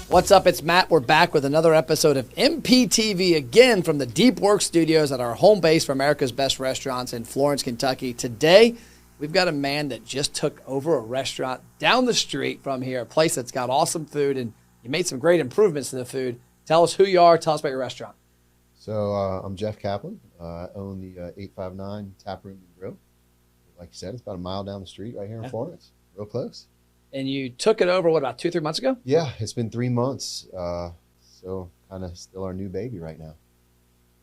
What's up? It's Matt. We're back with another episode of MPTV, again from the Deep Work Studios at our home base for America's Best Restaurants in Florence, Kentucky. Today, we've got a man that just took over a restaurant down the street from here, a place that's got awesome food, and you made some great improvements to the food. Tell us who you are. Tell us about your restaurant. So I'm Jeff Kaplin. I own the 859 Taproom and Grill. Like you said, it's about a mile down the street right here in Florence. Real close. And you took it over, what, about 2-3 months ago? Yeah, it's been 3 months. So kind of still our new baby right now.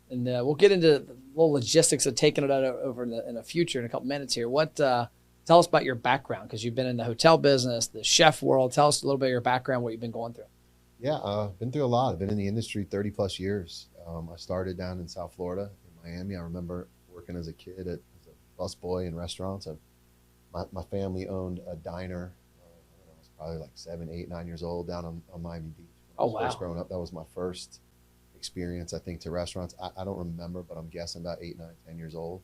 And we'll get into the little logistics of taking it over in the future in a couple minutes here. Tell us about your background, because you've been in the hotel business, the chef world. Tell us a little bit of your background, what you've been going through. Yeah, I've been through a lot. I've been in the industry 30 plus years. I started down in South Florida, in Miami. I remember working as a kid as a busboy in restaurants. My family owned a diner. I was probably like 7, 8, 9 years old down on Miami Beach. Oh, wow. First growing up, that was my first experience, I think, to restaurants. I don't remember, but I'm guessing about 8, 9, 10 years old.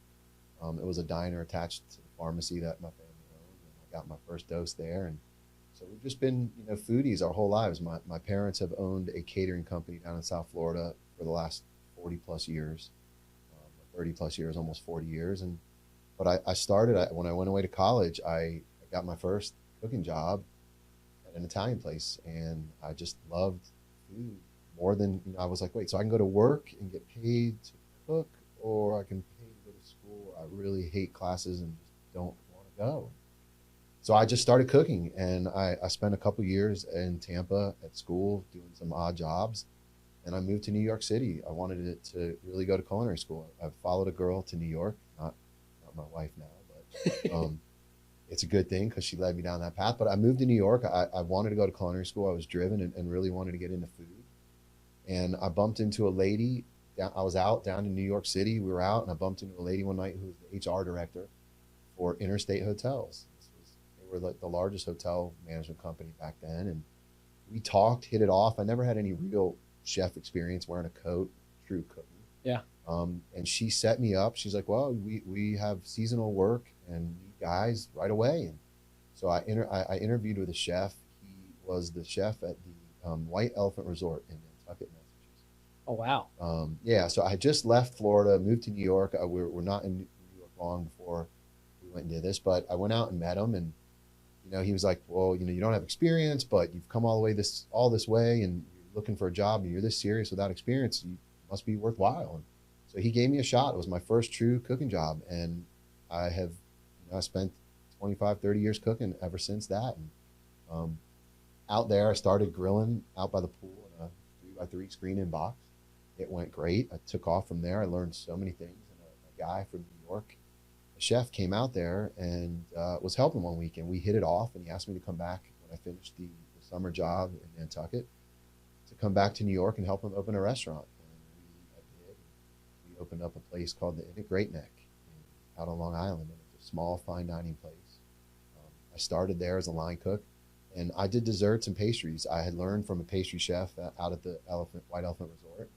It was a diner attached to the pharmacy that my family owned, and I got my first dose there. And so we've just been, foodies our whole lives. My parents have owned a catering company down in South Florida for the last 40 plus years, 30 plus years, almost 40 years. But I started, when I went away to college, I got my first cooking job at an Italian place, and I just loved food more than, I was like, wait, so I can go to work and get paid to cook, or I can pay to go to school. I really hate classes and just don't want to go. So I just started cooking, and I spent a couple years in Tampa at school doing some odd jobs, and I moved to New York City. I wanted it to really go to culinary school. I followed a girl to New York, not my wife now, but it's a good thing because she led me down that path. But I moved to New York. I wanted to go to culinary school. I was driven and really wanted to get into food. And I bumped into a lady. I was out down in New York City. We were out, and I bumped into a lady one night who was the HR director for Interstate Hotels. They were like the largest hotel management company back then. And we talked, hit it off. I never had any real chef experience wearing a coat, true cooking. Yeah. And she set me up. She's like, well, we have seasonal work and need guys right away. And so I interviewed with a chef. He was the chef at the White Elephant Resort in Nantucket, Massachusetts. Oh, wow. Yeah, so I just left Florida, moved to New York. We're not in New York long before we went and did this, but I went out and met him, and he was like, well, you don't have experience, but you've come all this way, and you're looking for a job, and you're this serious without experience. You must be worthwhile. And so he gave me a shot. It was my first true cooking job, and I have I spent 25, 30 years cooking ever since that. And out there, I started grilling out by the pool in a 3x3 screen-in box. It went great. I took off from there. I learned so many things. And a guy from New York, a chef, came out there and was helping one week, and we hit it off, and he asked me to come back when I finished the summer job in Nantucket to come back to New York and help him open a restaurant. We opened up a place called the Inn at Great Neck out on Long Island, and it's a small fine dining place. I started there as a line cook, and I did desserts and pastries. I had learned from a pastry chef out at the White Elephant Resort,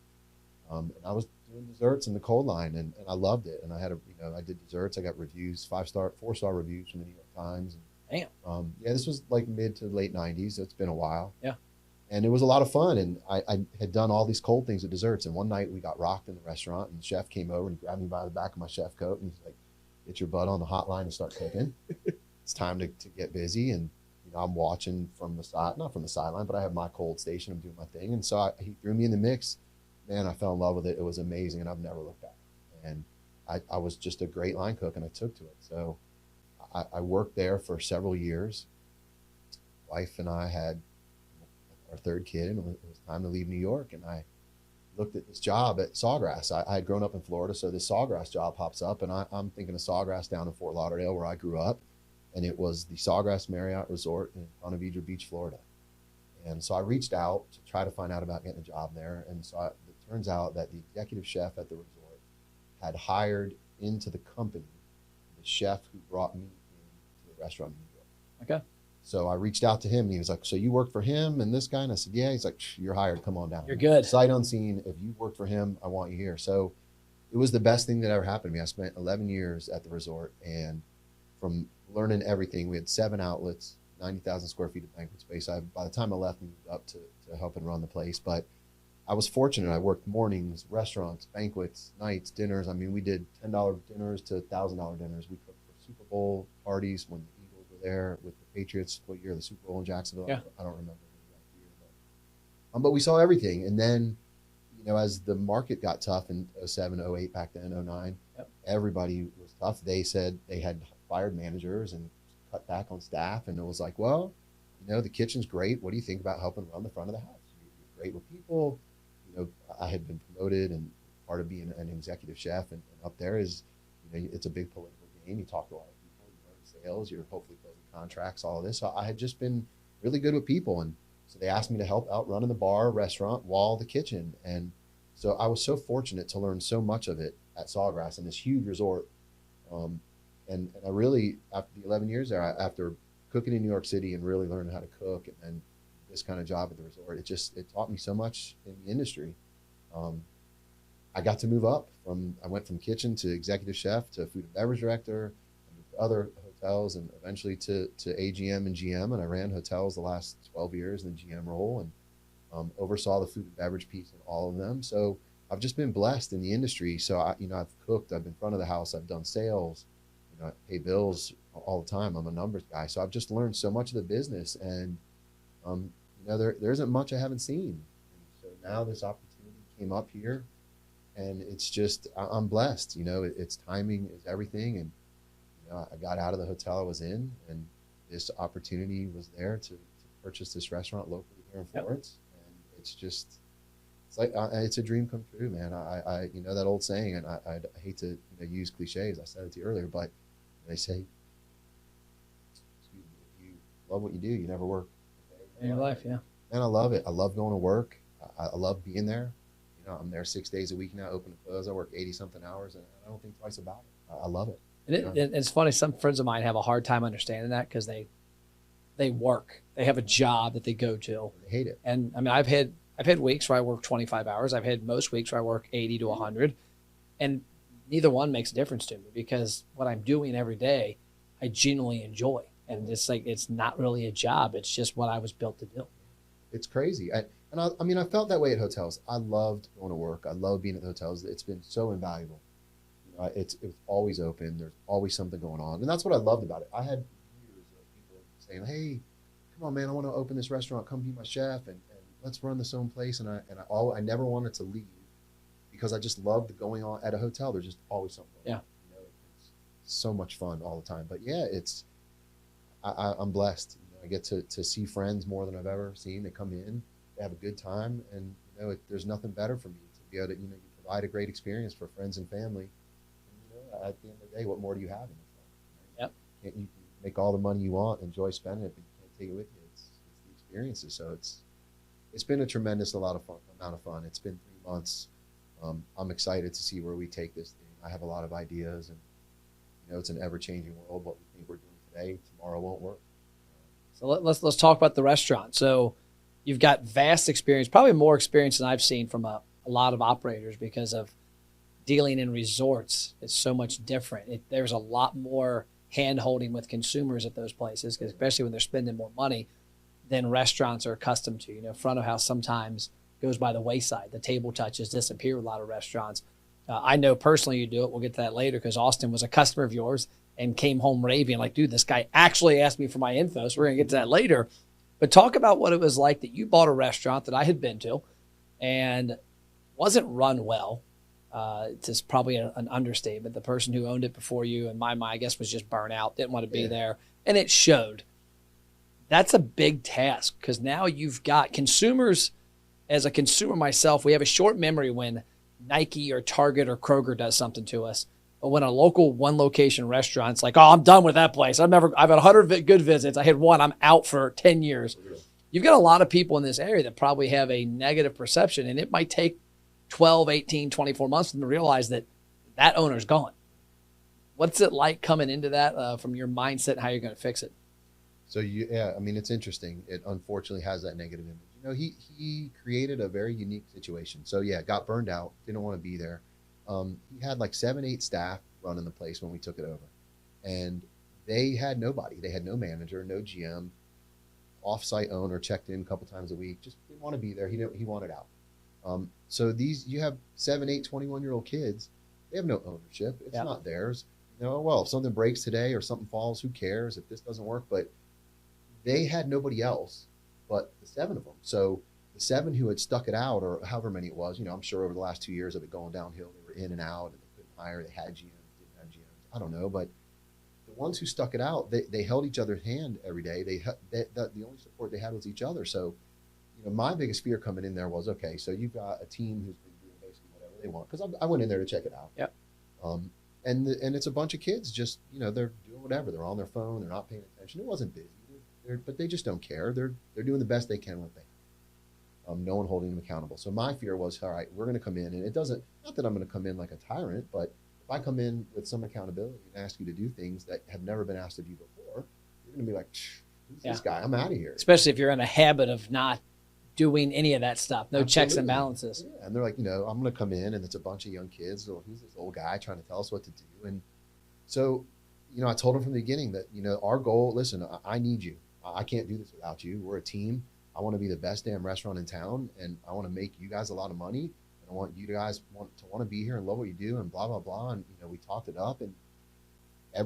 and I was doing desserts in the cold line, and I loved it. And I had I did desserts. I got reviews, 5-star, 4-star reviews from the New York Times. Damn. Yeah, this was like mid to late 90s. It's been a while. Yeah. And it was a lot of fun, and I had done all these cold things with desserts. And one night we got rocked in the restaurant, and the chef came over and he grabbed me by the back of my chef coat, and he's like, "Get your butt on the hotline and start cooking. It's time to get busy." And I'm watching from the side, not from the sideline, but I have my cold station. I'm doing my thing, and so he threw me in the mix. Man, I fell in love with it. It was amazing, and I've never looked back. And I was just a great line cook, and I took to it. So I worked there for several years. Wife and I had our third kid, and it was time to leave New York. And I looked at this job at Sawgrass. I had grown up in Florida, so this Sawgrass job pops up, and I'm thinking of Sawgrass down in Fort Lauderdale, where I grew up. And it was the Sawgrass Marriott Resort in Ponte Vedra Beach, Florida. And so I reached out to try to find out about getting a job there. And so it turns out that the executive chef at the resort had hired into the company the chef who brought me into the restaurant in New York. Okay. So I reached out to him, and he was like, "So you work for him and this guy?" And I said, "Yeah." He's like, "You're hired. Come on down. You're good. Sight unseen. If you work for him, I want you here." So it was the best thing that ever happened to me. I spent 11 years at the resort, and from learning everything, we had 7 outlets. 90,000 square feet of banquet space. By the time I left, moved up to help and run the place. But I was fortunate. I worked mornings, restaurants, banquets, nights, dinners. I mean, we did $10 dinners to $1,000 dinners. We cooked for Super Bowl parties when the Eagles were there with the Patriots. What year? The Super Bowl in Jacksonville? Yeah. I don't remember the exact year. But we saw everything. And then, as the market got tough in 07, 08, back then, 09, Yep. everybody was tough. They said they had fired managers and cut back on staff. And it was like, well, the kitchen's great. What do you think about helping run the front of the house? You're great with people. I had been promoted, and part of being an executive chef and up there is, it's a big political game. You talk to a lot of people, you learn sales, you're hopefully closing contracts, all of this. So I had just been really good with people. And so they asked me to help out running the bar, restaurant, wall, the kitchen. And so I was so fortunate to learn so much of it at Sawgrass in this huge resort. And I really, after the 11 years there, after cooking in New York City and really learning how to cook, and then this kind of job at the resort, it taught me so much in the industry. I got to move up I went from kitchen to executive chef to food and beverage director, I moved to other hotels, and eventually to AGM and GM. And I ran hotels the last 12 years in the GM role, and oversaw the food and beverage piece in all of them. So I've just been blessed in the industry. So I've cooked, I've been front of the house, I've done sales, I pay bills all the time. I'm a numbers guy. So I've just learned so much of the business, and there isn't much I haven't seen. And so now this opportunity came up here, and it's just, I'm blessed. It's timing is everything. And I got out of the hotel I was in, and this opportunity was there to purchase this restaurant locally here in Florence. Yep. And it's like it's a dream come true, man. I that old saying, and I hate to use cliches. I said it to you earlier, but they say, excuse me, if you love what you do, you never work in your life. Yeah. And I love it. I love going to work. I love being there. I'm there 6 days a week now, open to close. I work 80 something hours, and I don't think twice about it. I love it. And it's funny. Some friends of mine have a hard time understanding that, because they work. They have a job that they go to. They hate it. And I mean, I've had weeks where I work 25 hours. I've had most weeks where I work 80 to 100, and neither one makes a difference to me, because what I'm doing every day, I genuinely enjoy. And it's like, it's not really a job. It's just what I was built to do. It's crazy. I felt that way at hotels. I loved going to work. I love being at the hotels. It's been so invaluable. It's always open. There's always something going on. And that's what I loved about it. I had years of people saying, hey, come on, man, I want to open this restaurant. Come be my chef, and let's run this own place. And I never wanted to leave, because I just loved going on at a hotel. There's just always something going on. It's so much fun all the time. But yeah, I'm blessed. I get to see friends more than I've ever seen. They come in, they have a good time, and there's nothing better for me to be able to you provide a great experience for friends and family. And, at the end of the day, what more do you have in this life? Yep. You can make all the money you want, enjoy spending it, but you can't take it with you. It's the experiences. So it's been a tremendous amount of fun. It's been 3 months. I'm excited to see where we take this thing. I have a lot of ideas, and it's an ever-changing world. What we think we're doing today, tomorrow won't work. So let's talk about the restaurant. So you've got vast experience, probably more experience than I've seen from a lot of operators, because of dealing in resorts. It's so much different. There's a lot more hand-holding with consumers at those places, especially when they're spending more money than restaurants are accustomed to. Front of house sometimes goes by the wayside. The table touches disappear with a lot of restaurants. I know personally you do it. We'll get to that later, because Austin was a customer of yours and came home raving like, dude, this guy actually asked me for my info. So we're going to get to that later. But talk about what it was like that you bought a restaurant that I had been to and wasn't run well. It's probably an understatement. The person who owned it before you, in my mind, I guess, was just burnt out, didn't want to be there. And it showed. That's a big task, because now you've got consumers. As a consumer myself, we have a short memory when Nike or Target or Kroger does something to us. But when a local one location restaurant's like, oh, I'm done with that place. I've had 100 good visits. I had one. I'm out for 10 years. You've got a lot of people in this area that probably have a negative perception, and it might take 12, 18, 24 months for them to realize that owner's gone. What's it like coming into that from your mindset and how you're going to fix it? So it's interesting. It unfortunately has that negative image. He created a very unique situation. So got burned out, didn't want to be there. He had like 7, 8 staff running the place when we took it over, and they had nobody. They had no manager, no GM. off-site owner, checked in a couple times a week, just didn't want to be there. He wanted out. So you have 7, 8, 21-year-old kids. They have no ownership. It's not theirs. Well, if something breaks today or something falls, who cares if this doesn't work? But they had nobody else but the 7 of them. So the 7 who had stuck it out, or however many it was, I'm sure over the last 2 years of it going downhill, they were in and out, and they couldn't hire. They had GMs, didn't have GMs. I don't know, but the ones who stuck it out, they held each other's hand every day. The only support they had was each other. So, my biggest fear coming in there was, okay, so you've got a team who's been doing basically whatever they want, because I went in there to check it out. Yep. And it's a bunch of kids just, they're doing whatever. They're on their phone. They're not paying attention. It wasn't busy, but they just don't care. They're doing the best they can with it. No one holding them accountable. So my fear was, all right, we're going to come in, and it doesn't, not that I'm going to come in like a tyrant, but if I come in with some accountability and ask you to do things that have never been asked of you before, you're going to be like, who's this guy? I'm out of here. Especially if you're in a habit of not doing any of that stuff. No checks and balances. Yeah. And they're like, I'm going to come in, and it's a bunch of young kids. So who's this old guy trying to tell us what to do? And so, I told them from the beginning that, our goal, listen, I need you. I can't do this without you. We're a team. I want to be the best damn restaurant in town, and I want to make you guys a lot of money. And I want you guys want to be here and love what you do, and blah, blah, blah. And, we talked it up, and I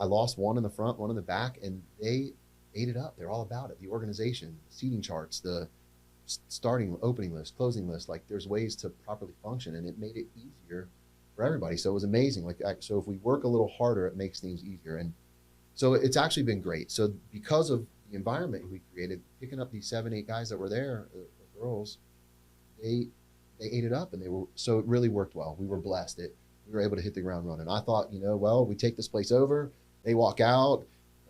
lost one in the front, one in the back, and they ate it up. They're all about it. The organization, the seating charts, the starting, opening list, closing list, like there's ways to properly function, and it made it easier for everybody. So it was amazing. So if we work a little harder, it makes things easier. And so it's actually been great. So because of the environment we created, picking up these 7, 8 guys that were there, the girls, they ate it up, and so it really worked well. We were blessed. We were able to hit the ground running. I thought, well, we take this place over, they walk out,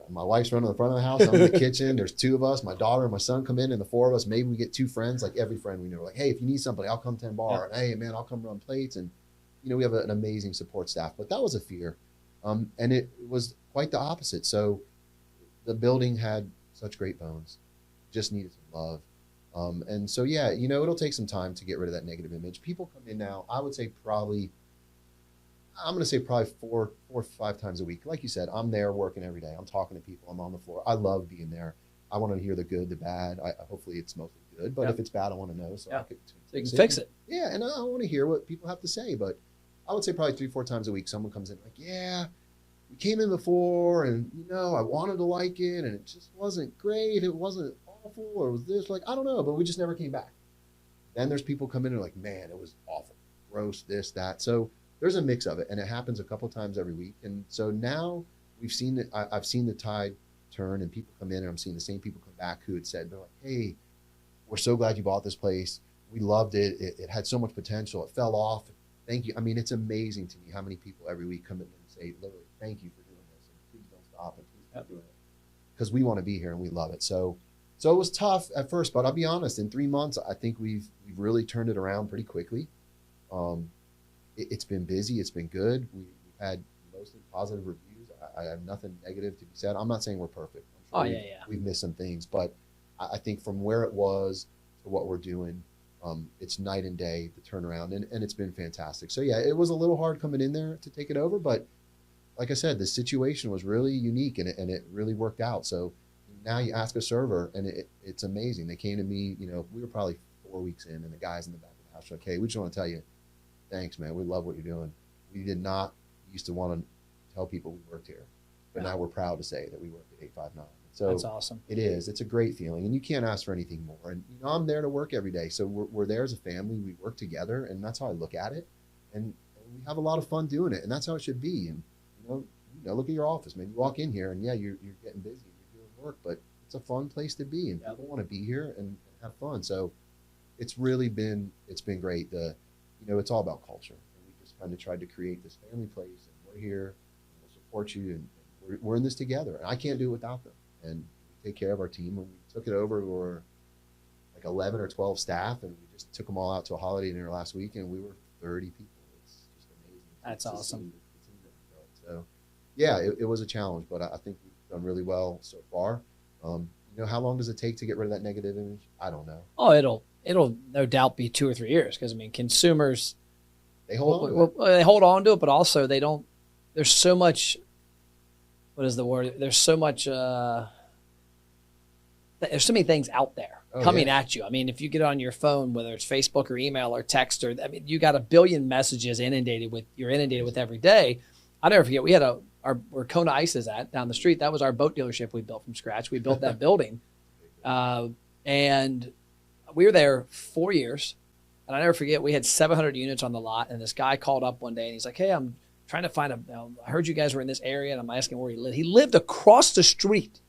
my wife's running the front of the house, I'm in the kitchen, there's 2 of us, my daughter and my son come in, and the 4 of us, maybe we get 2 friends, like every friend we know, like, hey, if you need somebody, I'll come 10 bar. Yeah. Hey man, I'll come run plates. And we have an amazing support staff. But that was a fear. And it was quite the opposite. So the building had such great bones, just needed some love. And so, yeah, it'll take some time to get rid of that negative image. People come in now, I would say probably 4 or 5 times a week. Like you said, I'm there working every day. I'm talking to people. I'm on the floor. I love being there. I want to hear the good, the bad. Hopefully it's mostly good, but if it's bad, I want to know so I can fix it. Yeah, and I want to hear what people have to say. But I would say probably 3, 4 times a week, someone comes in like, yeah, we came in before, and I wanted to like it, and it just wasn't great. It wasn't awful, or was this, like, I don't know, but we just never came back. Then there's people come in and are like, man, it was awful, gross, this, that. So there's a mix of it, and it happens a couple times every week. And so now we've seen it. I've seen the tide turn, and people come in, and I'm seeing the same people come back who had said, they're like, hey, we're so glad you bought this place. We loved it. It had so much potential. It fell off. Thank you. I mean, it's amazing to me how many people every week come in and say, literally, thank you for doing this, and please don't stop, and please keep doing it, because we want to be here and we love it. So it was tough at first, but I'll be honest, in 3 months, I think we've really turned it around pretty quickly. It's been busy. It's been good. We've had mostly positive reviews. I have nothing negative to be said. I'm not saying we're perfect. I'm sure we've missed some things, but I think from where it was to what we're doing, it's night and day, the turnaround, and it's been fantastic. So yeah, it was a little hard coming in there to take it over, but like I said, the situation was really unique, and it really worked out. So now you ask a server, and it's amazing. They came to me, we were probably 4 weeks in, and the guys in the back of the house were like, hey, we just want to tell you, thanks, man. We love what you're doing. We did not used to want to tell people we worked here, but now we're proud to say that we work at 859. So that's awesome. It is. It's a great feeling, and you can't ask for anything more. And I'm there to work every day, so we're there as a family. We work together, and that's how I look at it. And we have a lot of fun doing it, and that's how it should be. And look at your office, man. You walk in here, and yeah, you're getting busy, you're doing work, but it's a fun place to be, and people want to be here and have fun. So it's been great. It's all about culture, and we just kind of tried to create this family place, and we're here, and we'll support you, and we're in this together, and I can't do it without them. And we take care of our team. When we took it over, we were like 11 or 12 staff, and we just took them all out to a holiday dinner last week, and we were 30 people. It's just amazing. That's awesome. So yeah, it was a challenge, but I think we've done really well so far. How long does it take to get rid of that negative image? I don't know. Oh, it'll no doubt be 2 or 3 years, because consumers, they hold on to it, but also they don't. There's so much. What is the word? There's so much. They there's so many things out there coming at you. I mean, if you get on your phone, whether it's Facebook or email or text, or I mean, you got a billion messages inundated with every day. I'll never forget. We had where Kona Ice is at down the street. That was our boat dealership we built from scratch. We built that building, and we were there 4 years. And I never forget. We had 700 units on the lot, and this guy called up one day and he's like, "Hey, I'm trying to find I heard you guys were in this area, and I'm asking where he lived." He lived across the street,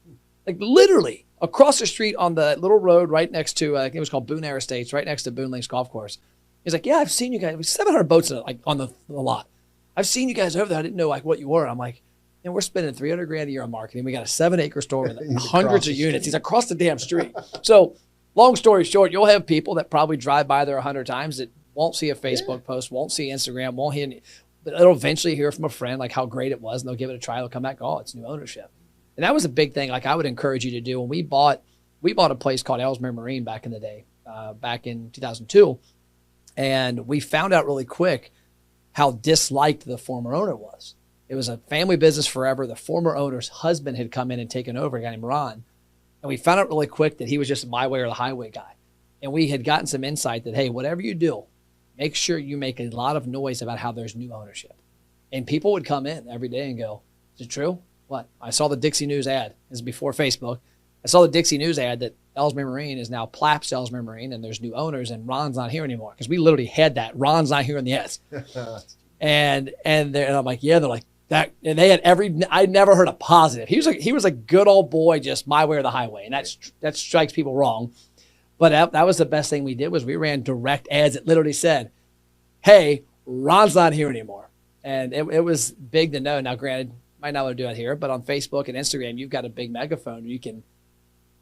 like literally across the street on the little road right next to, I think it was called Boone Air Estates, right next to Boone Links Golf Course. He's like, "Yeah, I've seen you guys. 700 boats on the lot. I've seen you guys over there. I didn't know like what you were." I'm like, "And we're spending $300,000 a year on marketing. We got a 7-acre store with hundreds of units. He's across the damn street." So long story short, you'll have people that probably drive by there 100 times that won't see a Facebook post, won't see Instagram, won't hear any, but they'll eventually hear from a friend like how great it was, and they'll give it a try. They'll come back, "Oh, it's new ownership." And that was a big thing. Like I would encourage you to do. When we bought a place called Ellesmere Marine back in the day, back in 2002, and we found out really quick how disliked the former owner was. It was a family business forever. The former owner's husband had come in and taken over, a guy named Ron. And we found out really quick that he was just my way or the highway guy. And we had gotten some insight that, hey, whatever you do, make sure you make a lot of noise about how there's new ownership. And people would come in every day and go, "Is it true?" "What?" "I saw the Dixie News ad." This is before Facebook. "I saw the Dixie News ad that Ellesmere Marine is now Plaps Ellesmere Marine, and there's new owners, and Ron's not here anymore." Because we literally had that. "Ron's not here in the ads." and I'm like, "Yeah." They're like, that, and they had I never heard a positive. He was a good old boy, just my way or the highway, and that strikes people wrong. But that was the best thing we did was we ran direct ads that literally said, "Hey, Ron's not here anymore," and it was big to know. Now, granted, might not want to do it here, but on Facebook and Instagram, you've got a big megaphone. You can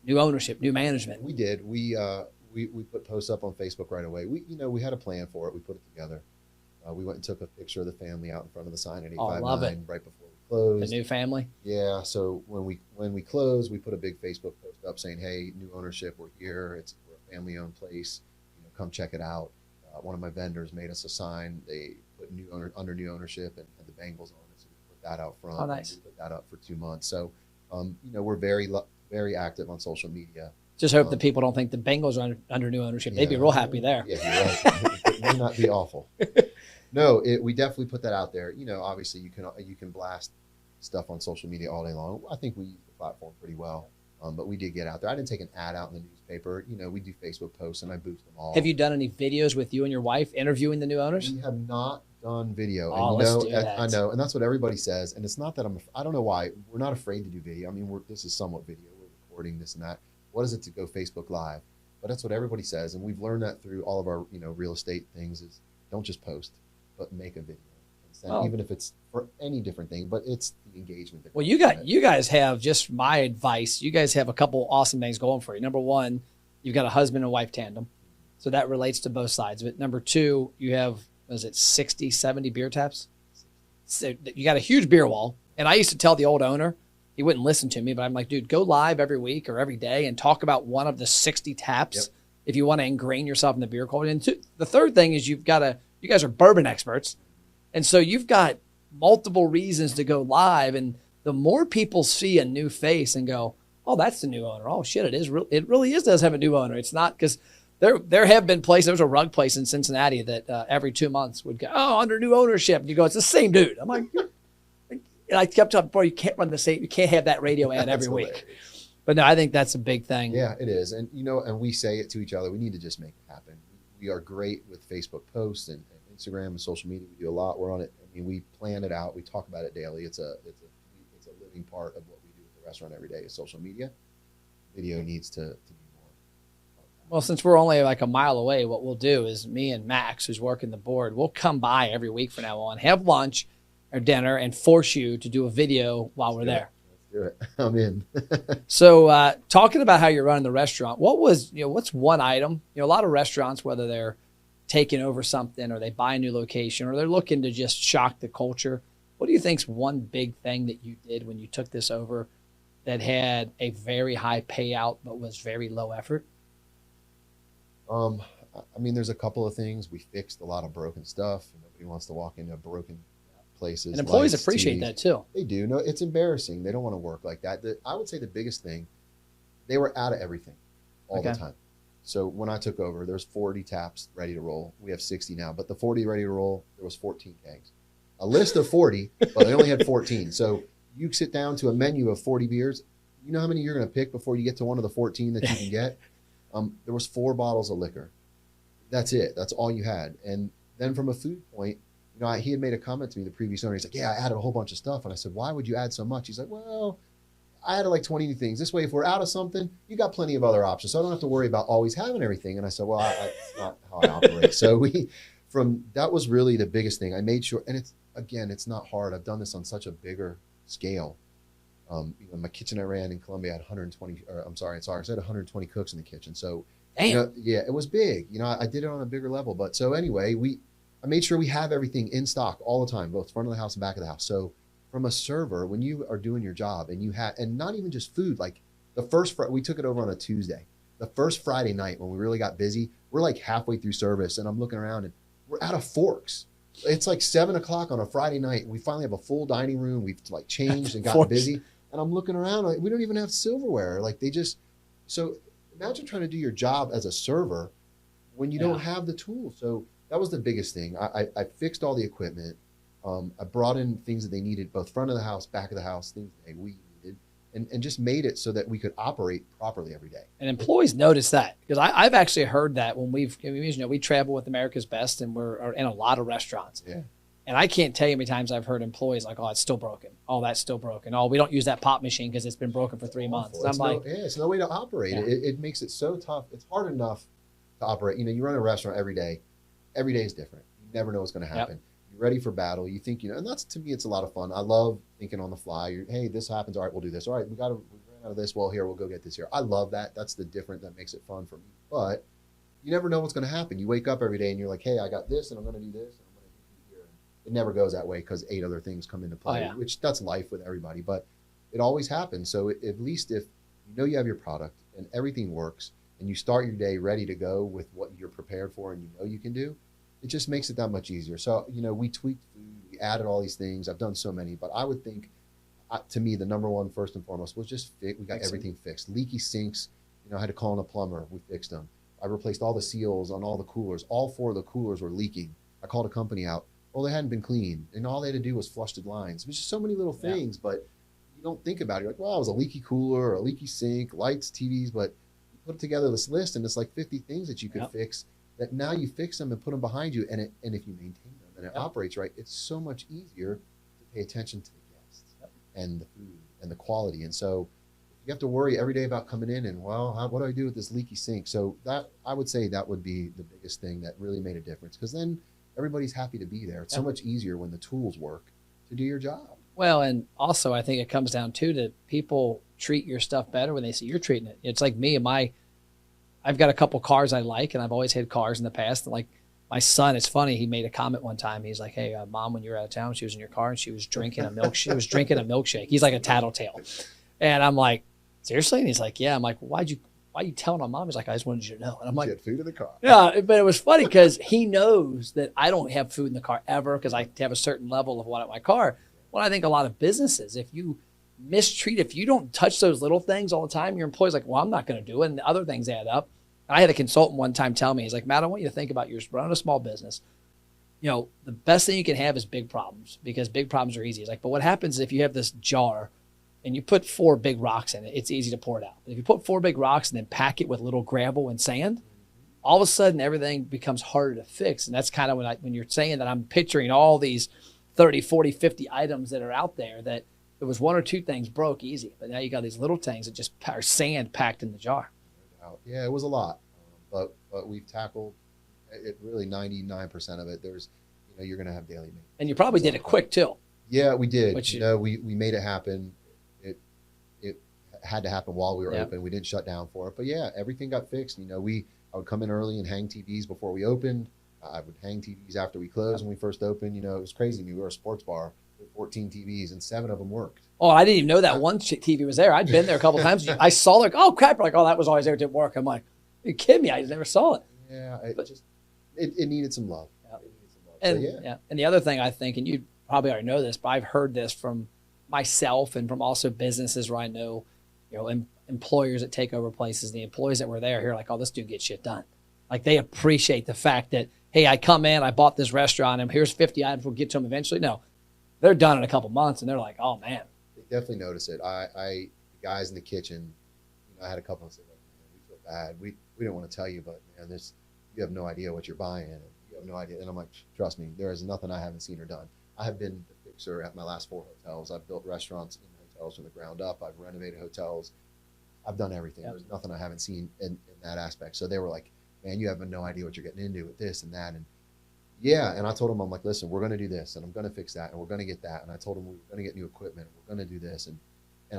new ownership, new management. We did. We put posts up on Facebook right away. We had a plan for it. We put it together. We went and took a picture of the family out in front of the sign at 859 right before we closed. The new family? Yeah. So when we closed, we put a big Facebook post up saying, "Hey, new ownership, we're here. We're a family-owned place. Come check it out." One of my vendors made us a sign. They put under new ownership and the Bengals on it. So we put that out front. Oh, nice. We put that up for 2 months. So, we're very active on social media. Just hope that people don't think the Bengals are under new ownership. They'd be real happy there. Yeah, you're right. It may not be awful. No, we definitely put that out there. Obviously you can blast stuff on social media all day long. I think we use the platform pretty well, but we did get out there. I didn't take an ad out in the newspaper. We do Facebook posts and I boost them all. Have you done any videos with you and your wife interviewing the new owners? We have not done video. Oh, let's do that. I know, and that's what everybody says. And it's not that I don't know why we're not afraid to do video. I mean, this is somewhat video. We're recording this and that. What is it to go Facebook Live? But that's what everybody says, and we've learned that through all of our real estate things is don't just post, but make a video. Even if it's for any different thing, but it's the engagement. Well, you guys have, just my advice, you guys have a couple awesome things going for you. Number one, you've got a husband and wife tandem. So that relates to both sides of it. Number two, you have, 60, 70 beer taps? So you got a huge beer wall. And I used to tell the old owner, he wouldn't listen to me, but I'm like, "Dude, go live every week or every day and talk about one of the 60 taps if you want to ingrain yourself in the beer culture." And the third thing is you guys are bourbon experts. And so you've got multiple reasons to go live. And the more people see a new face and go, "Oh, that's the new owner. Oh shit, it really does have a new owner." It's not, because there have been places, there was a rug place in Cincinnati that every 2 months would go, "Oh, under new ownership." And you go, "It's the same dude." I'm like, and I kept up, "Boy, you can't run the same, you can't have that radio ad every week." But no, I think that's a big thing. Yeah, it is. And and we say it to each other, we need to just make it happen. We are great with Facebook posts and Instagram and social media. We do a lot. We're on it. I mean, we plan it out. We talk about it daily. It's a living part of what we do at the restaurant every day is social media. Video needs to be more. Well, since we're only like a mile away, what we'll do is me and Max, who's working the board, we'll come by every week from now on, have lunch or dinner, and force you to do a video while we're there. Let's do it. I'm in. So talking about how you're running the restaurant, what's one item? A lot of restaurants, whether they're taking over something or they buy a new location or they're looking to just shock the culture, what do you think's one big thing that you did when you took this over that had a very high payout but was very low effort? I mean, there's a couple of things. We fixed a lot of broken stuff. Nobody wants to walk into broken places. And employees appreciate that too. They do. No, it's embarrassing. They don't want to work like that. I would say the biggest thing they were out of everything all the Okay. time. So when I took over, there's 40 taps ready to roll. We have 60 now, but the 40 ready to roll, there was 14 kegs. A list of 40, but they only had 14. So you sit down to a menu of 40 beers. You know how many you're going to pick before you get to one of the 14 that you can get? There was 4 bottles of liquor. That's it. That's all you had. And then from a food point, you know, he had made a comment to me, the previous owner. He's like, yeah, I added a whole bunch of stuff. And I said, why would you add so much? He's like, well, I added like 20 new things. This way, if we're out of something, you got plenty of other options. So I don't have to worry about always having everything. And I said, well, that's not how I operate. So that was really the biggest thing. I made sure, and it's not hard. I've done this on such a bigger scale. You know, my kitchen I ran in Colombia had 120, I said 120 cooks in the kitchen. So, Damn. you know, yeah, it was big. You know, I did it on a bigger level. But so anyway, I made sure we have everything in stock all the time, both front of the house and back of the house. So from a server, when you are doing your job and not even just food, like we took it over on a Tuesday. The first Friday night when we really got busy, we're like halfway through service and I'm looking around and we're out of forks. It's like 7:00 on a Friday night. And we finally have a full dining room. We've like changed and gotten busy. And I'm looking around, like, we don't even have silverware. Like so imagine trying to do your job as a server when you don't have the tools. So that was the biggest thing. I fixed all the equipment. I brought in things that they needed, both front of the house, back of the house, things that we needed, and just made it so that we could operate properly every day. And employees notice that, because I've actually heard that when we travel with America's Best and we're in a lot of restaurants. Yeah. And I can't tell you how many times I've heard employees like, oh, it's still broken. Oh, that's still broken. Oh, we don't use that pop machine because it's been broken for 3 months. And It's no way to operate. Yeah. It makes it so tough. It's hard enough to operate. You know, you run a restaurant every day. Every day is different. You never know what's going to happen. Yep. You're ready for battle. You think, and that's, to me, it's a lot of fun. I love thinking on the fly. Hey, this happens. All right, we'll do this. All right, we ran out of this. Well, here, we'll go get this here. I love that. That's the difference that makes it fun for me. But you never know what's going to happen. You wake up every day and you're like, hey, I got this and I'm going to do this. And I'm going to do here. It never goes that way because 8 other things come into play, which that's life with everybody. But it always happens. So at least if you know you have your product and everything works and you start your day ready to go with what you're prepared for and you know you can do, it just makes it that much easier. So, you know, we tweaked food, we added all these things. I've done so many, but I would think, to me, the number one, first and foremost, was just we got everything fixed. Leaky sinks, you know, I had to call in a plumber. We fixed them. I replaced all the seals on all the coolers. All 4 of the coolers were leaking. I called a company out. Well, they hadn't been cleaned, and all they had to do was flush the lines. It was just so many little things, but you don't think about it. You're like, well, it was a leaky cooler or a leaky sink, lights, TVs, but you put together this list, and it's like 50 things that you could fix. That now you fix them and put them behind you, and if you maintain them and it operates right, it's so much easier to pay attention to the guests and the food and the quality. And so you have to worry every day about coming in and, well, what do I do with this leaky sink? So that, I would say, that would be the biggest thing that really made a difference, because then everybody's happy to be there. It's so much easier when the tools work to do your job. Well, and also I think it comes down to people treat your stuff better when they see you're treating it. It's like me and I've got a couple cars I like, and I've always had cars in the past. And like my son, it's funny. He made a comment one time. He's like, "Hey, Mom, when you were out of town, she was in your car and she was drinking a milk. She was drinking a milkshake." He's like a tattletale, and I'm like, "Seriously?" And he's like, "Yeah." I'm like, "Why are you telling on Mom?" He's like, "I just wanted you to know." And I'm like, "Get food in the car." Yeah, but it was funny because he knows that I don't have food in the car ever because I have a certain level of what in my car. Well, I think a lot of businesses, if you don't touch those little things all the time, your employee's like, "Well, I'm not going to do it," and the other things add up. I had a consultant one time tell me, he's like, "Matt, I want you to think about running a small business. You know, the best thing you can have is big problems, because big problems are easy." He's like, "But what happens if you have this jar and you put 4 big rocks in it, it's easy to pour it out. But if you put 4 big rocks and then pack it with little gravel and sand, all of a sudden everything becomes harder to fix." And that's kind of when you're saying that, I'm picturing all these 30, 40, 50 items that are out there that it was 1 or 2 things broke easy. But now you got these little things that just are sand packed in the jar. Yeah, it was a lot, but we've tackled it really 99% of it. There's, you're going to have daily maintenance. And you probably did it quick too. Yeah, we did. We made it happen. It had to happen while we were open. We didn't shut down for it. But yeah, everything got fixed. I would come in early and hang TVs before we opened. I would hang TVs after we closed when we first opened. It was crazy. We were a sports bar with 14 TVs and 7 of them worked. Oh, I didn't even know that one TV was there. I'd been there a couple of times. I saw like, oh crap, like, oh, that was always there. It didn't work. I'm like, are you kidding me? I never saw it. Yeah, it needed some love. Yeah. It needed some love. And and the other thing I think, and you probably already know this, but I've heard this from myself and from also businesses where I know, and employers that take over places, the employees that were there here, like, oh, this dude gets shit done. Like, they appreciate the fact that, hey, I come in, I bought this restaurant, and here's 50 items, we'll get to them eventually. No, they're done in a couple months, and they're like, oh, man. They definitely notice it. The guys in the kitchen, I had a couple of them say, like, man, we feel bad. We don't want to tell you, but man, you have no idea what you're buying. And you have no idea. And I'm like, trust me, there is nothing I haven't seen or done. I have been the fixer at my last 4 hotels. I've built restaurants in hotels from the ground up. I've renovated hotels. I've done everything. Yep. There's nothing I haven't seen in that aspect. So they were like, man, you have no idea what you're getting into with this and that. And yeah, and I told them, I'm like, listen, we're going to do this, and I'm going to fix that, and we're going to get that. And I told them we're going to get new equipment. We're going to do this, and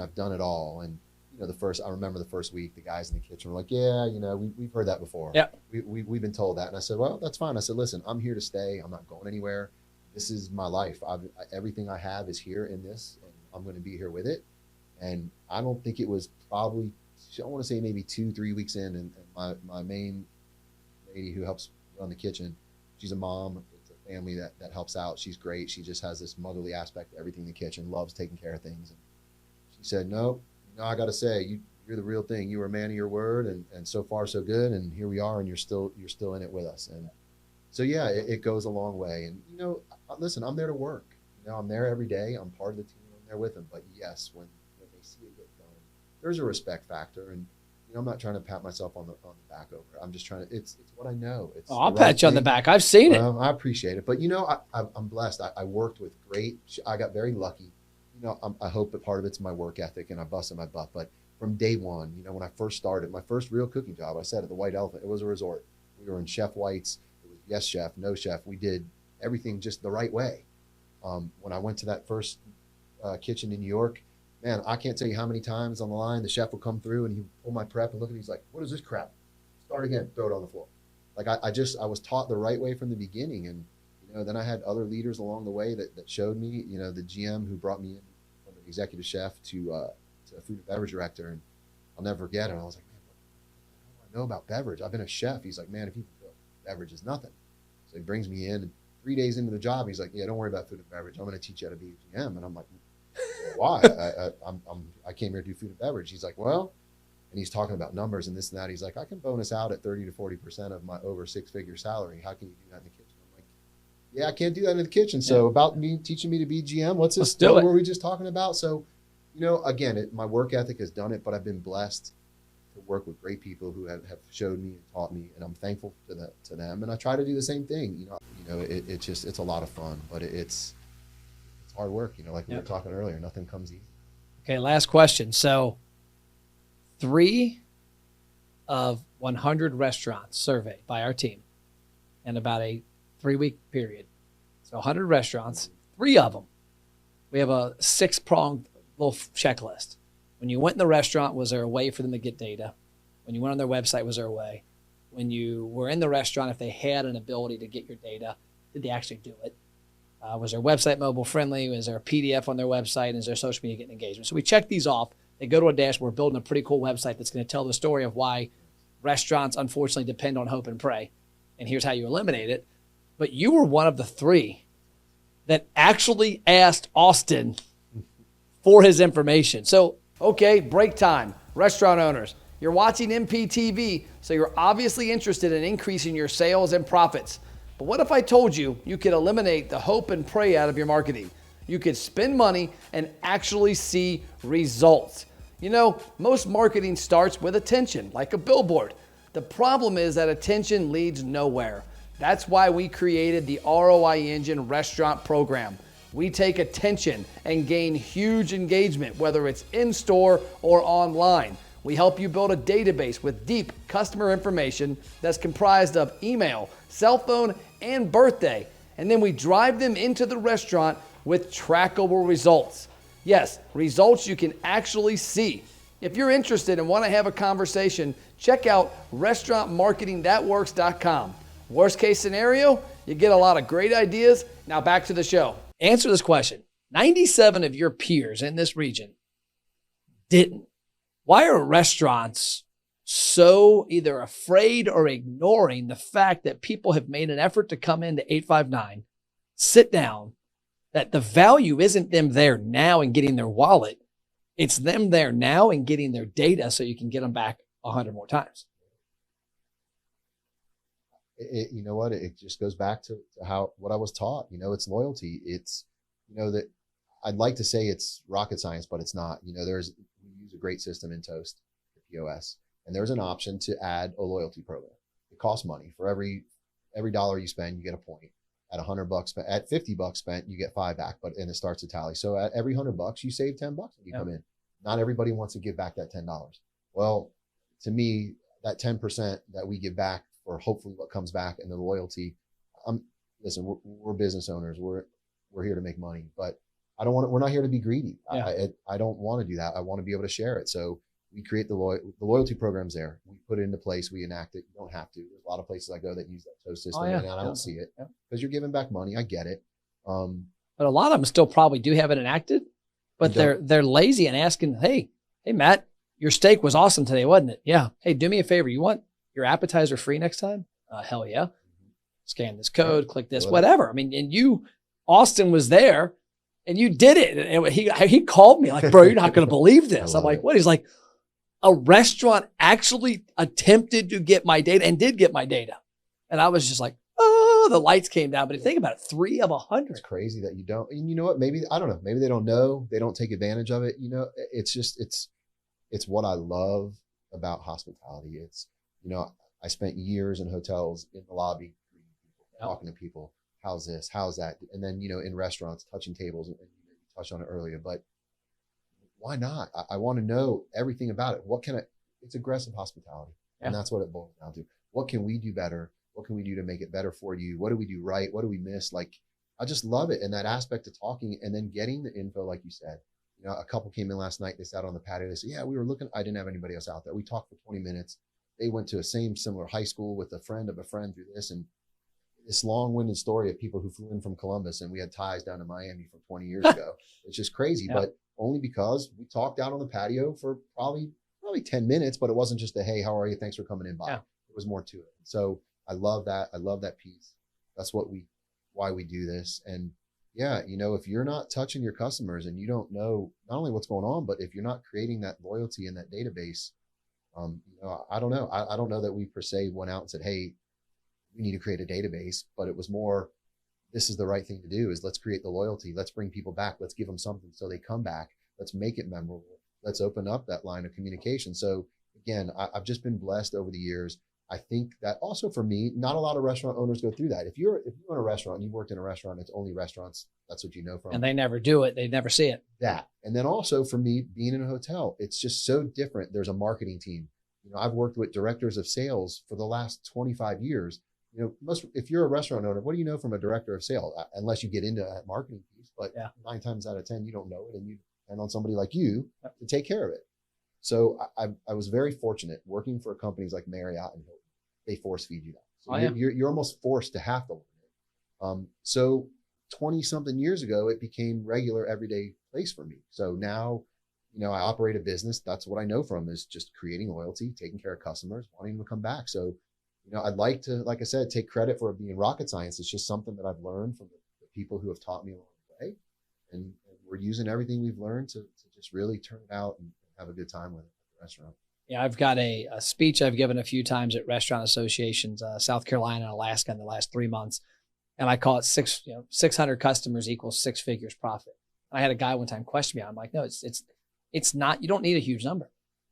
I've done it all. And I remember the first week, the guys in the kitchen were like, yeah, we've heard that before. Yeah. We've been told that. And I said, well, that's fine. I said, listen, I'm here to stay. I'm not going anywhere. This is my life. Everything I have is here in this, and I'm going to be here with it. And I don't think it was probably, I want to say maybe 2-3 weeks in, and my main lady who helps run the kitchen, she's a mom. It's a family that helps out. She's great. She just has this motherly aspect to everything in the kitchen, loves taking care of things. And she said, no, I got to say, you're the real thing. You were a man of your word, and so far so good. And here we are, and you're still in it with us. And so, yeah, it goes a long way. And, listen, I'm there to work. I'm there every day. I'm part of the team. I'm there with them. But yes, when they see it get done, there's a respect factor. And, I'm not trying to pat myself on the back over it. I'm just trying to, it's what I know. I'll pat you on the back. I've seen it. I appreciate it. But, I'm blessed. I worked with I got very lucky. I hope that part of it's my work ethic, and I busted my butt. But from day one, when I first started, my first real cooking job, I said at the White Elephant, it was a resort. We were in Chef White's. It was yes chef, no chef. We did everything just the right way. When I went to that first kitchen in New York, man, I can't tell you how many times on the line the chef would come through and he'd pull my prep and look at me. He's like, what is this crap? Start again, throw it on the floor. Like I was taught the right way from the beginning. And, then I had other leaders along the way that showed me, the GM who brought me in from an executive chef to a food and beverage director. And I'll never forget it. I was like, man, what do I know about beverage? I've been a chef. He's like, man, if you can cook, beverage is nothing. So he brings me in, and 3 days into the job, he's like, yeah, don't worry about food and beverage. I'm going to teach you how to be a GM. And I'm like, why? I came here to do food and beverage. He's like, well, and he's talking about numbers and this and that. He's like, I can bonus out at 30 to 40% of my over 6-figure salary. How can you do that in the kitchen? I'm like, yeah, I can't do that in the kitchen. So about me teaching me to be GM, what's this? What were we just talking about? So, again, my work ethic has done it, but I've been blessed to work with great people who have showed me and taught me, and I'm thankful to them. And I try to do the same thing. It's a lot of fun, but it's hard work. Like we were talking earlier, nothing comes easy. Okay, last question. So 3 of 100 restaurants surveyed by our team in about a 3-week period. So 100 restaurants, 3 of them. We have a 6-pronged little checklist. When you went in the restaurant, was there a way for them to get data? When you went on their website, was there a way? When you were in the restaurant, if they had an ability to get your data, did they actually do it? Was their website mobile friendly? Was there a PDF on their website? Is there social media getting engagement? So we check these off. They go to a dashboard. We're building a pretty cool website that's going to tell the story of why restaurants unfortunately depend on hope and pray. And here's how you eliminate it. But you were one of the 3 that actually asked Austin for his information. So, okay, break time. Restaurant owners, you're watching MPTV, so you're obviously interested in increasing your sales and profits. But what if I told you could eliminate the hope and pray out of your marketing? You could spend money and actually see results. Most marketing starts with attention, like a billboard. The problem is that attention leads nowhere. That's why we created the ROI Engine Restaurant Program. We take attention and gain huge engagement, whether it's in-store or online. We help you build a database with deep customer information that's comprised of email, cell phone, and birthday. And then we drive them into the restaurant with trackable results. Yes, results you can actually see. If you're interested and want to have a conversation, check out restaurantmarketingthatworks.com. Worst case scenario, you get a lot of great ideas. Now back to the show. Answer this question. 97 of your peers in this region didn't. Why are restaurants so either afraid or ignoring the fact that people have made an effort to come into 859, sit down, that the value isn't them there now and getting their wallet, It's them there now and getting their data so you can get them back 100 more times. You know what? It just goes back to how what I was taught. It's loyalty. It's that I'd like to say it's rocket science, but it's not. We use a great system in Toast, the POS, and there's an option to add a loyalty program. It costs money. For every dollar you spend, you get a point. At $100 spent, at $50 spent, you get 5 back, and it starts to tally. So at every $100, you save $10 when you come in. Not everybody wants to give back that $10. Well, to me, that 10% that we give back, or hopefully what comes back, and the loyalty. Listen, we're business owners. We're here to make money, but we're not here to be greedy. Yeah. I don't want to do that. I want to be able to share it. So we create the loyalty programs there. We put it into place. We enact it. You don't have to. There's a lot of places I go that use that Toast system, and I don't see it because you're giving back money. I get it. But a lot of them still probably do have it enacted, but they're lazy and asking, hey, Matt, your steak was awesome today, wasn't it? Yeah. Hey, do me a favor. You want your appetizer free next time? Hell yeah. Scan this code, click this, whatever. I mean, and Austin was there and you did it. And he called me like, bro, you're not going to believe this. I'm like, what? He's like, a restaurant actually attempted to get my data and did get my data. And I was just like, oh, the lights came down. But think about it, 3 of 100. It's crazy that you don't. And you know what? Maybe, I don't know. Maybe they don't know. They don't take advantage of it. It's just, it's what I love about hospitality. It's, I spent years in hotels in the lobby, talking to people. How's this? How's that? And then, in restaurants, touching tables, and you touched on it earlier, but why not? I want to know everything about it. It's aggressive hospitality. And that's what it boils down to. What can we do better? What can we do to make it better for you? What do we do right? What do we miss? Like, I just love it. And that aspect of talking and then getting the info, like you said. A couple came in last night. They sat on the patio. They said, yeah, we were looking. I didn't have anybody else out there. We talked for 20 minutes. They went to a similar high school with a friend of a friend through this. And this long-winded story of people who flew in from Columbus, and we had ties down to Miami from 20 years ago. It's just crazy, but only because we talked out on the patio for probably 10 minutes, but it wasn't just a, hey, how are you? Thanks for coming in by. Yeah. It was more to it. So I love that. I love that piece. That's why we do this. And yeah, if you're not touching your customers and you don't know not only what's going on, but if you're not creating that loyalty in that database, I don't know. I don't know that we per se went out and said, hey, we need to create a database, but it was more, this is the right thing to do, is let's create the loyalty. Let's bring people back. Let's give them something so they come back. Let's make it memorable. Let's open up that line of communication. So again, I've just been blessed over the years. I think that also for me, not a lot of restaurant owners go through that. If you own a restaurant and you worked in a restaurant, it's only restaurants. That's what you know from. And they never do it. They never see it. That. And then also for me, being in a hotel, it's just so different. There's a marketing team. I've worked with directors of sales for the last 25 years. If you're a restaurant owner, what do you know from a director of sales? Unless you get into that marketing piece, but 9 times out of 10, you don't know it, and you depend on somebody like you to take care of it. So I was very fortunate working for companies like Marriott and Hilton. They force feed you that. So you're almost forced to have to learn it. So 20 something years ago, it became regular everyday place for me. So now, I operate a business. That's what I know from, is just creating loyalty, taking care of customers, wanting them to come back. So I'd like to, like I said, take credit for it being rocket science. It's just something that I've learned from the people who have taught me along the way. And we're using everything we've learned to just really turn it out and have a good time with it at the restaurant. Yeah, I've got a speech I've given a few times at restaurant associations, South Carolina and Alaska in the last 3 months. And I call it 600 customers equals 6 figures profit. I had a guy one time question me. I'm like, no, it's not, you don't need a huge number.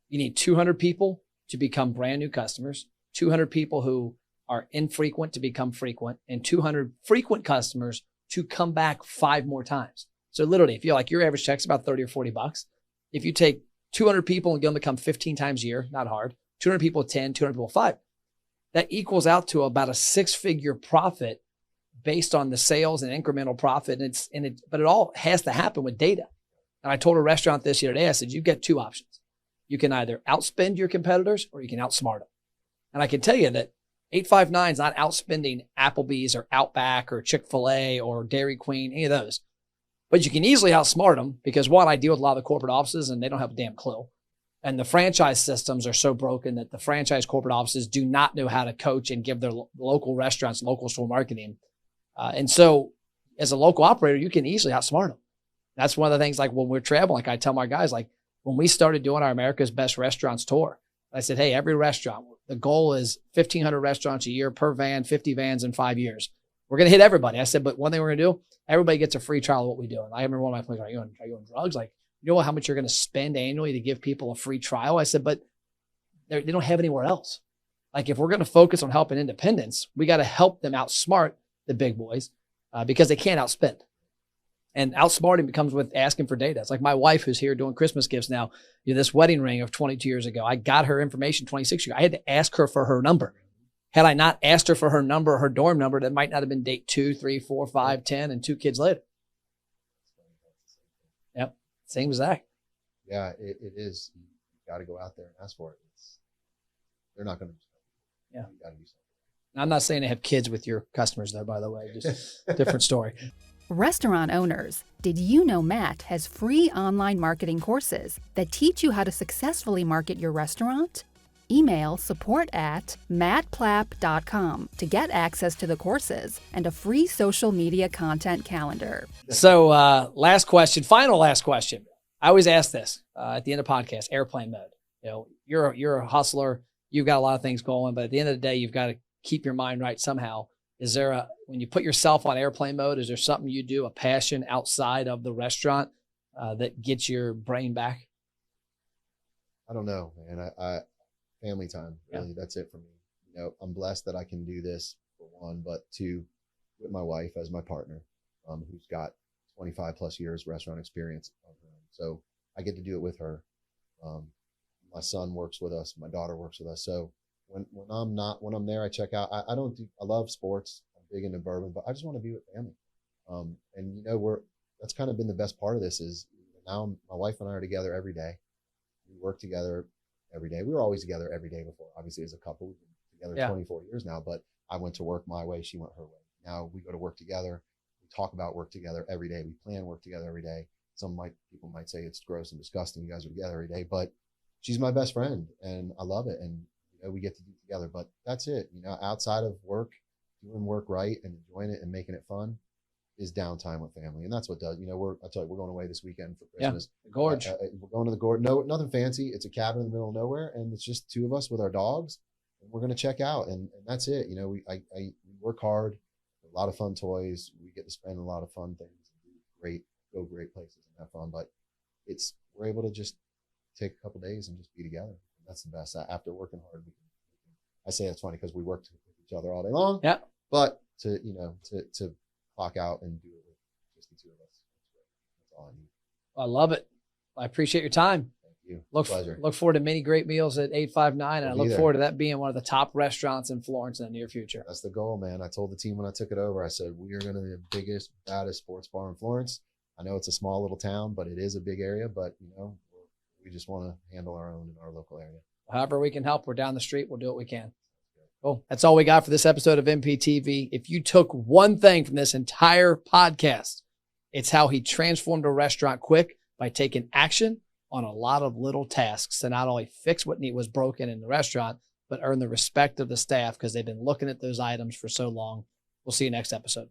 You need 200 people to become brand new customers, 200 people who are infrequent to become frequent, and 200 frequent customers to come back 5 more times. So literally, if you're like, your average check's about 30 or 40 bucks. If you take 200 people and get them to come 15 times a year, not hard, 200 people 10, 200 people 5, that equals out to about a 6-figure profit based on the sales and incremental profit. But it all has to happen with data. And I told a restaurant this the other day, I said, you get 2 options. You can either outspend your competitors or you can outsmart them. And I can tell you that 859 is not outspending Applebee's or Outback or Chick-fil-A or Dairy Queen, any of those. But you can easily outsmart them because, one, I deal with a lot of the corporate offices and they don't have a damn clue. And the franchise systems are so broken that the franchise corporate offices do not know how to coach and give their local restaurants, local store marketing. And so as a local operator, you can easily outsmart them. That's one of the things, like when we're traveling, like I tell my guys, like, when we started doing our America's Best Restaurants tour, I said, hey, every restaurant, the goal is 1,500 restaurants a year per van, 50 vans in 5 years. We're going to hit everybody. I said, but one thing we're going to do, everybody gets a free trial of what we do. And I remember one of my friends, are you on drugs? Like, you know how much you're going to spend annually to give people a free trial? I said, but they don't have anywhere else. Like, if we're going to focus on helping independents, we got to help them outsmart the big boys because they can't outspend. And outsmarting becomes with asking for data. It's like my wife who's here doing Christmas gifts now. This wedding ring of 22 years ago, I got her information 26 years ago. I had to ask her for her number. Had I not asked her for her number or her dorm number, that might not have been date 2, 3, 4, 5, 10, and 2 kids later. Yep, same exact. Yeah, it is. You got to go out there and ask for it. They're not going to. Yeah, you got to do something. I'm not saying to have kids with your customers though, by the way, just a different story. Restaurant owners, did you know Matt has free online marketing courses that teach you how to successfully market your restaurant? Email support@mattplapp.com to get access to the courses and a free social media content calendar. So last question, final last question. I always ask this at the end of podcast, airplane mode. You're a hustler. You've got a lot of things going, but at the end of the day, you've got to keep your mind right somehow. Is there when you put yourself on airplane mode, is there something you do, a passion outside of the restaurant that gets your brain back? I don't know, man. I family time, really. Yeah. That's it for me. I'm blessed that I can do this for one, but two, with my wife as my partner, who's got 25 plus years restaurant experience of her own. So I get to do it with her. My son works with us. My daughter works with us. So when I'm there, I check out. I love sports. I'm big into bourbon, but I just want to be with family. And that's kind of been the best part of this is now my wife and I are together every day. We work together every day. We were always together every day before. Obviously, as a couple, we've been together 24 years now. But I went to work my way. She went her way. Now we go to work together. We talk about work together every day. We plan work together every day. People might say it's gross and disgusting. You guys are together every day, but she's my best friend, and I love it. And we get to do it together. But that's it. Outside of work, doing work right and enjoying it and making it fun is downtime with family, and that's what does. We're going away this weekend for Christmas. Yeah, the Gorge. We're going to the Gorge. No, nothing fancy. It's a cabin in the middle of nowhere, and it's just 2 of us with our dogs. And we're going to check out, and that's it. We work hard, a lot of fun toys. We get to spend a lot of fun things, go great places and have fun. But we're able to just take a couple days and just be together. That's the best. After working hard, I say that's funny because we work with each other all day long. Yeah. But to clock out and do it with just the 2 of us, that's all I need. I love it. I appreciate your time. Thank you. Pleasure. Look forward to many great meals at 859, and I look forward to that being one of the top restaurants in Florence in the near future. That's the goal, man. I told the team when I took it over, I said, we are going to be the biggest, baddest sports bar in Florence. I know it's a small little town, but it is a big area. But, we just want to handle our own in our local area. However we can help, we're down the street. We'll do what we can. Cool. That's all we got for this episode of MPTV. If you took one thing from this entire podcast, it's how he transformed a restaurant quick by taking action on a lot of little tasks to not only fix what was broken in the restaurant, but earn the respect of the staff because they've been looking at those items for so long. We'll see you next episode.